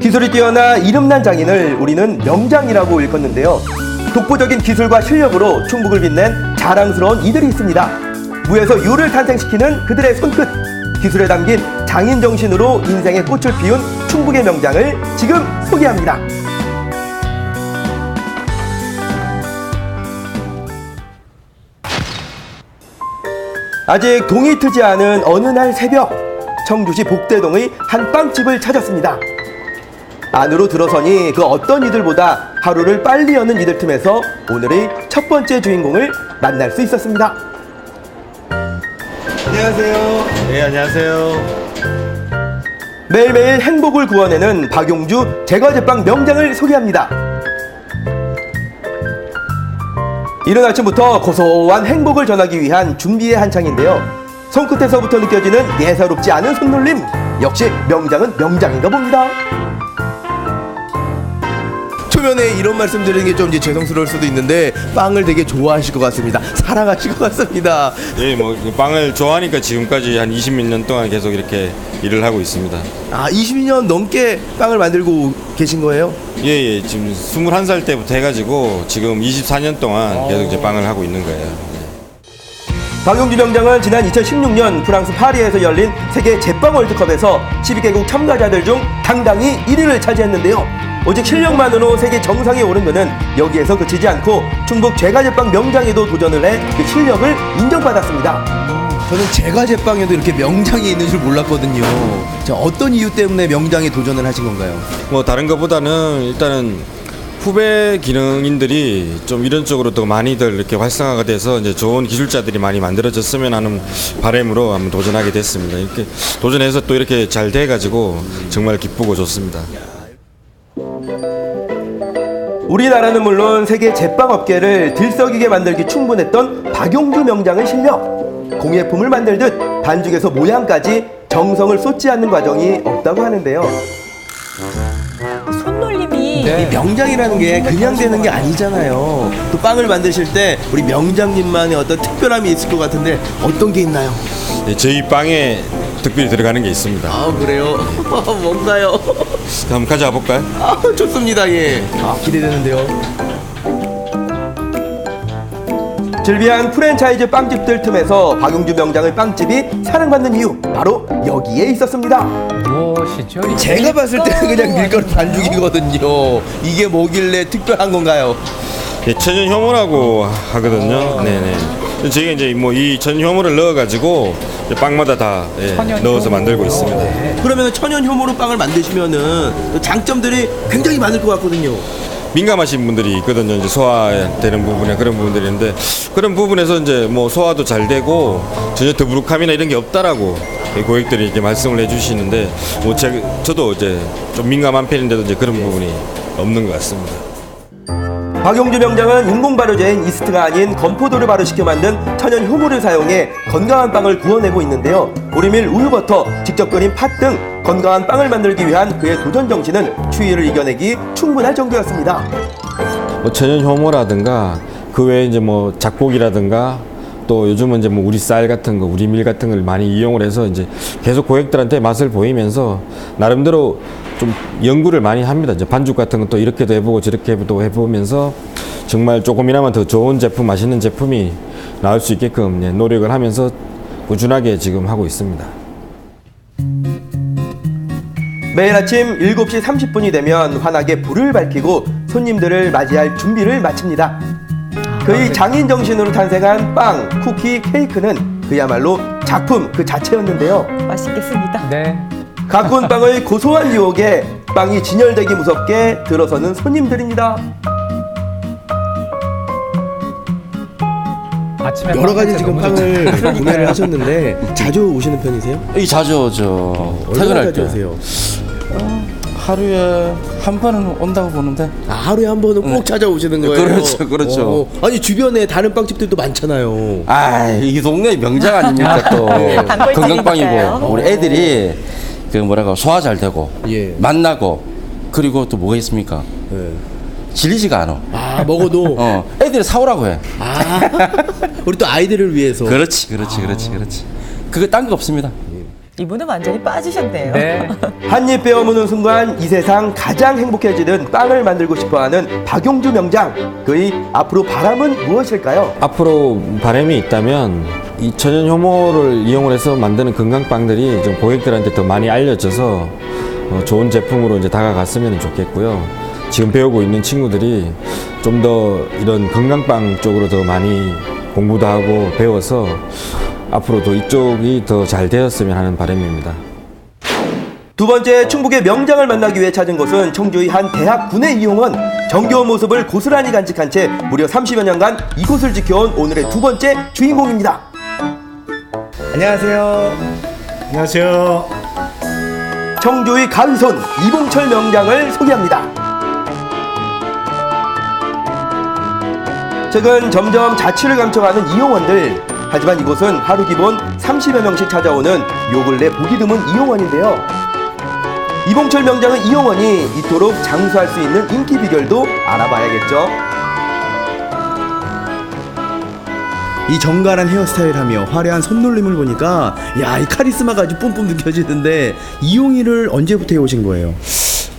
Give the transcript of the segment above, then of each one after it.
기술이 뛰어나 이름난 장인을 우리는 명장이라고 일컫는데요. 독보적인 기술과 실력으로 충북을 빛낸 자랑스러운 이들이 있습니다. 무에서 유를 탄생시키는 그들의 손끝, 기술에 담긴 장인 정신으로 인생의 꽃을 피운 충북의 명장을 지금 소개합니다. 아직 동이 트지 않은 어느 날 새벽, 청주시 복대동의 한 빵집을 찾았습니다. 안으로 들어서니 그 어떤 이들보다 하루를 빨리 여는 이들 틈에서 오늘의 첫 번째 주인공을 만날 수 있었습니다. 안녕하세요. 네, 안녕하세요. 매일매일 행복을 구워내는 박용주 제과제빵 명장을 소개합니다. 이른 아침부터 고소한 행복을 전하기 위한 준비의 한창인데요. 손끝에서부터 느껴지는 예사롭지 않은 손놀림. 역시 명장은 명장인가 봅니다. 초면에 이런 말씀 드리는 게 좀 이제 죄송스러울 수도 있는데 빵을 되게 좋아하실 것 같습니다. 사랑하실 것 같습니다. 예, 뭐 빵을 좋아하니까 지금까지 한 20몇 년 동안 계속 이렇게 일을 하고 있습니다. 아, 20년 넘게 빵을 만들고 계신 거예요? 예, 예. 지금 21살 때부터 해가지고 지금 24년 동안 계속 이제 빵을 하고 있는 거예요. 박용주 명장은 지난 2016년 프랑스 파리에서 열린 세계 제빵 월드컵에서 12개국 참가자들 중 당당히 1위를 차지했는데요. 오직 실력만으로 세계 정상에 오른 그는 여기에서 그치지 않고 충북 제과제빵 명장에도 도전을 해 그 실력을 인정받았습니다. 저는 제과제빵에도 이렇게 명장이 있는 줄 몰랐거든요. 자, 어떤 이유 때문에 명장에 도전을 하신 건가요? 뭐 다른 것보다는 일단은 후배 기능인들이 좀 이런 쪽으로 더 많이들 이렇게 활성화가 돼서 이제 좋은 기술자들이 많이 만들어졌으면 하는 바람으로 한번 도전하게 됐습니다. 이렇게 도전해서 또 이렇게 잘 돼가지고 정말 기쁘고 좋습니다. 우리나라는 물론 세계 제빵업계를 들썩이게 만들기 충분했던 박용주 명장의 실력. 공예품을 만들듯 반죽에서 모양까지 정성을 쏟지 않는 과정이 없다고 하는데요. 손놀림이 이 명장이라는 게 그냥 되는 게 아니잖아요. 또 빵을 만드실 때 우리 명장님만의 어떤 특별함이 있을 것 같은데 어떤 게 있나요? 네, 저희 빵에 특별히 들어가는 게 있습니다. 아, 그래요? 뭔가요? 한번 가져와 볼까요? 아, 좋습니다. 예. 아, 기대되는데요. 즐비한 프랜차이즈 빵집들 틈에서 박용주 명장의 빵집이 사랑받는 이유 바로 여기에 있었습니다. 무엇이죠? 제가 봤을 때는 그냥 밀가루 반죽이거든요. 이게 뭐길래 특별한 건가요? 예, 천연 효모라고 하거든요. 네네. 저희가 이제 뭐 이 천연 효모를 넣어가지고 이제 빵마다 다 넣어서 만들고 있습니다. 그러면 천연 효모로 빵을 만드시면은 장점들이 굉장히 많을 것 같거든요. 민감하신 분들이 있거든요. 이제 소화되는 부분에 그런 부분들이 있는데 그런 부분에서 이제 뭐 소화도 잘 되고 전혀 더부룩함이나 이런 게 없다라고 고객들이 이렇게 말씀을 해주시는데 뭐 저도 이제 좀 민감한 편인데도 이제 그런 부분이 없는 것 같습니다. 박용주 명장은 인공 발효제인 이스트가 아닌 건포도를 발효시켜 만든 천연 효모를 사용해 건강한 빵을 구워내고 있는데요. 우리밀 우유버터, 직접 끓인 팥 등 건강한 빵을 만들기 위한 그의 도전 정신은 추위를 이겨내기 충분할 정도였습니다. 뭐 천연 효모라든가 그 외에 이제 뭐 잡곡이라든가 또 요즘은 이제 뭐 우리 쌀 같은 거, 우리 밀 같은 걸 많이 이용을 해서 이제 계속 고객들한테 맛을 보이면서 나름대로 좀 연구를 많이 합니다. 이제 반죽 같은 것도 이렇게도 해보고 저렇게도 해보면서 정말 조금이나마 더 좋은 제품, 맛있는 제품이 나올 수 있게끔 노력을 하면서 꾸준하게 지금 하고 있습니다. 매일 아침 7시 30분이 되면 환하게 불을 밝히고 손님들을 맞이할 준비를 마칩니다. 그의 장인 정신으로 탄생한 빵, 쿠키, 케이크는 그야말로 작품 그 자체였는데요. 맛있겠습니다. 네. 가꾼 빵의 고소한 유혹에 빵이 진열되기 무섭게 들어서는 손님들입니다. 아침에 여러 가지 빵 지금 너무 빵을 좋다. 구매를 하셨는데 자주 오시는 편이세요? 이 자주 퇴근할 자주 때 오세요? 하루에 한 번은 온다고 보는데. 아, 하루에 한 번은 꼭 찾아오시는 거예요? 그렇죠, 그렇죠. 아니 주변에 다른 빵집들도 많잖아요. 아, 이 동네 명장 아닙니까 또. 단골집이니까요. 건강빵이고 우리 애들이 그 뭐라고 소화 잘 되고 예. 맛나고 그리고 또 뭐가 있습니까? 네. 질리지가 않아. 아, 먹어도 애들이 사오라고 해. 아, 우리 또 아이들을 위해서. 그렇지. 그거 딴 거 없습니다. 이분은 완전히 빠지셨네요. 네. 한입 베어 무는 순간 이 세상 가장 행복해지는 빵을 만들고 싶어하는 박용주 명장. 그의 앞으로 바람은 무엇일까요? 앞으로 바람이 있다면 이 천연 효모를 이용을 해서 만드는 건강빵들이 좀 고객들한테 더 많이 알려져서 좋은 제품으로 이제 다가갔으면 좋겠고요. 지금 배우고 있는 친구들이 좀 더 이런 건강빵 쪽으로 더 많이 공부도 하고 배워서 앞으로도 이쪽이 더 잘 되었으면 하는 바람입니다. 두 번째 충북의 명장을 만나기 위해 찾은 곳은 청주의 한 대학 구내 이용원. 정겨운 모습을 고스란히 간직한 채 무려 30여 년간 이곳을 지켜온 오늘의 두 번째 주인공입니다. 안녕하세요. 안녕하세요. 청주의 가위손 이봉철 명장을 소개합니다. 최근 점점 자취를 감춰가는 이용원들. 하지만 이곳은 하루 기본 30여 명씩 찾아오는 요 근래 보기 드문 이용원인데요. 이봉철 명장의 이용원이 이토록 장수할 수 있는 인기 비결도 알아봐야겠죠. 이 정갈한 헤어스타일하며 화려한 손놀림을 보니까 야, 이 카리스마가 아주 뿜뿜 느껴지는데 이용일을 언제부터 해오신 거예요?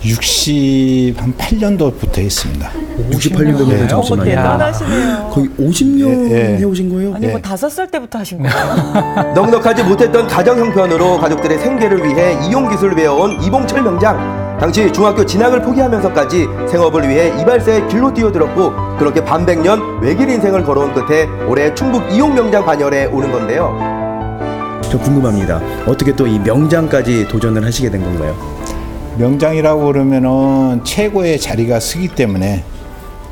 68년도부터 했습니다. 68년도면 네. 잠시만요. 대단하시네요. 거의 50년 예, 예. 해오신 거예요? 아니 뭐 5살 때부터 하신 거예요? 넉넉하지 못했던 가정 형편으로 가족들의 생계를 위해 이용 기술을 배워온 이봉철 명장. 당시 중학교 진학을 포기하면서까지 생업을 위해 이발사의 길로 뛰어들었고 그렇게 반백년 외길 인생을 걸어온 끝에 올해 충북 이용 명장 반열에 오른 건데요. 저 궁금합니다. 어떻게 또 이 명장까지 도전을 하시게 된 건가요? 명장이라고 그러면은 최고의 자리가 쓰기 때문에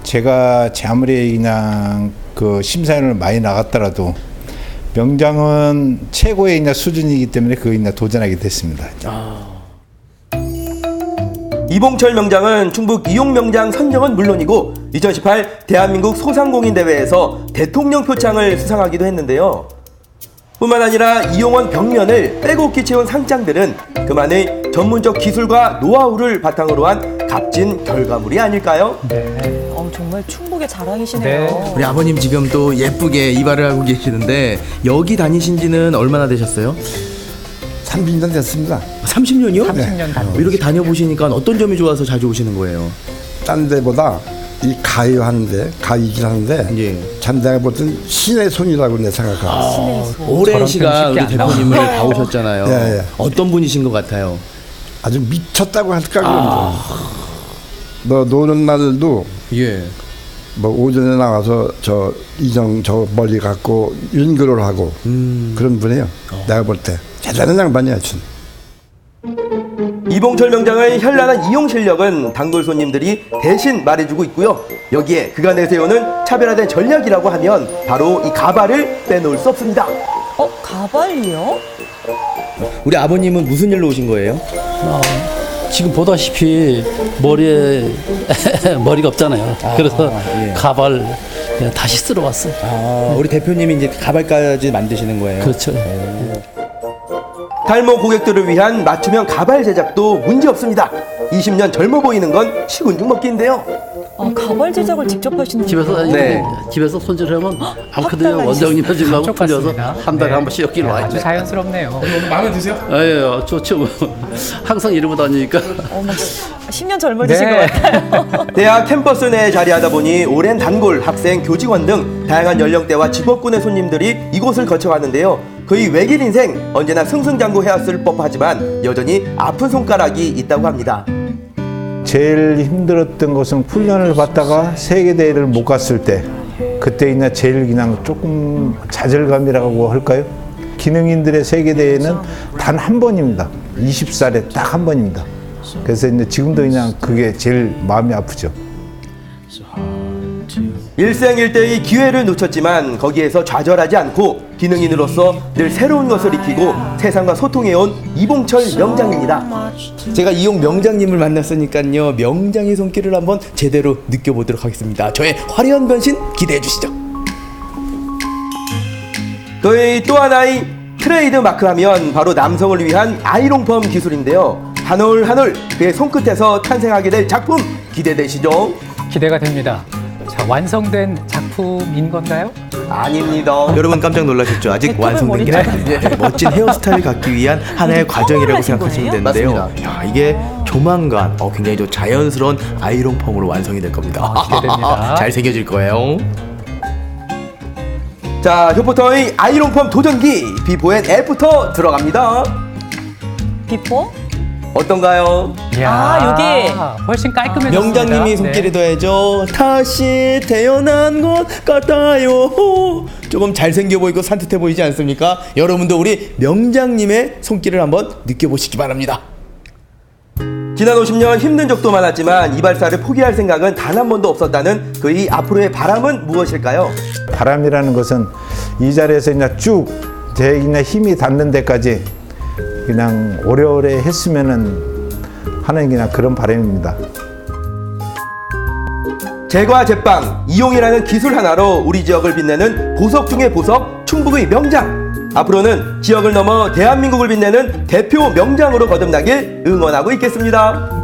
제가 아무리 그냥 그 심사위원을 많이 나갔더라도 명장은 최고의 그냥 수준이기 때문에 그거 그냥 도전하게 됐습니다. 이봉철 명장은 충북 이용 명장 선정은 물론이고 2018 대한민국 소상공인 대회에서 대통령 표창을 수상하기도 했는데요. 뿐만 아니라 이용원 벽면을 빼곡히 채운 상장들은 그만의 전문적 기술과 노하우를 바탕으로 한 값진 결과물이 아닐까요? 정말 충북의 자랑이시네요. 네. 우리 아버님 지금 또 예쁘게 이발을 하고 계시는데 여기 다니신 지는 얼마나 되셨어요? 30년 됐습니다. 30년이요? 30년 다녀. 이렇게 다녀보시니까 어떤 점이 좋아서 자주 오시는 거예요? 딴 데보다 이 가위 하는데, 가위질 하는데, 예. 참 내가 볼 땐 신의 손이라고 내 생각합니다. 오랜 저런 시간 편이 우리 쉽게 안 대표님을 봐오셨잖아요. 예, 예. 어떤 분이신 것 같아요? 아주 미쳤다고 할까, 그런데. 너 노는 날도 예. 뭐 오전에 나와서 저 이정 저 멀리 갖고 윤교를 하고 그런 분이에요. 내가 볼 때. 대단한 양반이야, 준. 이봉철 명장의 현란한 이용 실력은 단골 손님들이 대신 말해주고 있고요. 여기에 그가 내세우는 차별화된 전략이라고 하면 바로 이 가발을 빼놓을 수 없습니다. 가발이요? 우리 아버님은 무슨 일로 오신 거예요? 지금 보다시피 머리에 머리가 없잖아요. 그래서 예. 가발 그냥 다시 쓸어 왔어요. 우리 대표님이 이제 가발까지 만드시는 거예요? 그렇죠. 탈모 고객들을 위한 맞춤형 가발 제작도 문제 없습니다. 20년 젊어 보이는 건 식은 죽 먹기인데요. 가발 제작을 직접 하시는 집에서 네. 집에서 손질하면 아무튼 달라지셨어요. 원장님 해주려고 감쪽 풀려서 같습니다. 한 달에 네. 한 번씩 여기로 아주 와야죠. 자연스럽네요. 예, 좋죠. 뭐. 항상 이러고 다니니까. 10년 젊어지신 네. 것 같아요. 대학 캠퍼스 내에 자리하다 보니 오랜 단골, 학생, 교직원 등 다양한 연령대와 직업군의 손님들이 이곳을 거쳐가는데요. 그의 외길 인생 언제나 승승장구해왔을 법하지만 여전히 아픈 손가락이 있다고 합니다. 제일 힘들었던 것은 훈련을 받다가 세계대회를 못 갔을 때 그때 있나 제일 그냥 조금 좌절감이라고 할까요? 기능인들의 세계대회는 단 한 번입니다. 20살에 딱 한 번입니다. 그래서 이제 지금도 그냥 그게 제일 마음이 아프죠. 일생일대의 기회를 놓쳤지만 거기에서 좌절하지 않고 기능인으로서 늘 새로운 것을 익히고 세상과 소통해온 이봉철 명장입니다. 제가 이용 명장님을 만났으니까요, 명장의 손길을 한번 제대로 느껴보도록 하겠습니다. 저의 화려한 변신 기대해 주시죠. 그의 또 하나의 트레이드 마크하면 바로 남성을 위한 아이롱펌 기술인데요. 한 올 한 올 그의 손끝에서 탄생하게 될 작품 기대되시죠? 기대가 됩니다. 자, 완성된 작품 제품인 건가요? 아닙니다. 여러분 깜짝 놀라셨죠? 아직 백합의 완성된 게 아닌데 멋진 헤어스타일 갖기 위한 하나의 과정이라고 하신 생각하시면 거예요? 되는데요. 맞습니다. 야, 이게 조만간 굉장히 좀 자연스러운 아이롱 펌으로 완성이 될 겁니다. 기대됩니다. 잘 새겨질 거예요. 자, 효포터의 아이롱펌 도전기 비포 앤 애프터 들어갑니다. 비포? 어떤가요? 여기. 훨씬 깔끔해졌습니다. 명장님이 손길에 네. 더해져 다시 태어난 것 같아요. 조금 잘생겨 보이고 산뜻해 보이지 않습니까? 여러분도 우리 명장님의 손길을 한번 느껴보시기 바랍니다. 지난 50년 힘든 적도 많았지만 이발사를 포기할 생각은 단 한 번도 없었다는 그의 앞으로의 바람은 무엇일까요? 바람이라는 것은 이 자리에서 그냥 쭉 제 그냥 힘이 닿는 데까지 그냥 오래오래 했으면은 하는 그냥 그런 바람입니다. 제과 제빵 이용이라는 기술 하나로 우리 지역을 빛내는 보석 중의 보석 충북의 명장. 앞으로는 지역을 넘어 대한민국을 빛내는 대표 명장으로 거듭나길 응원하고 있겠습니다.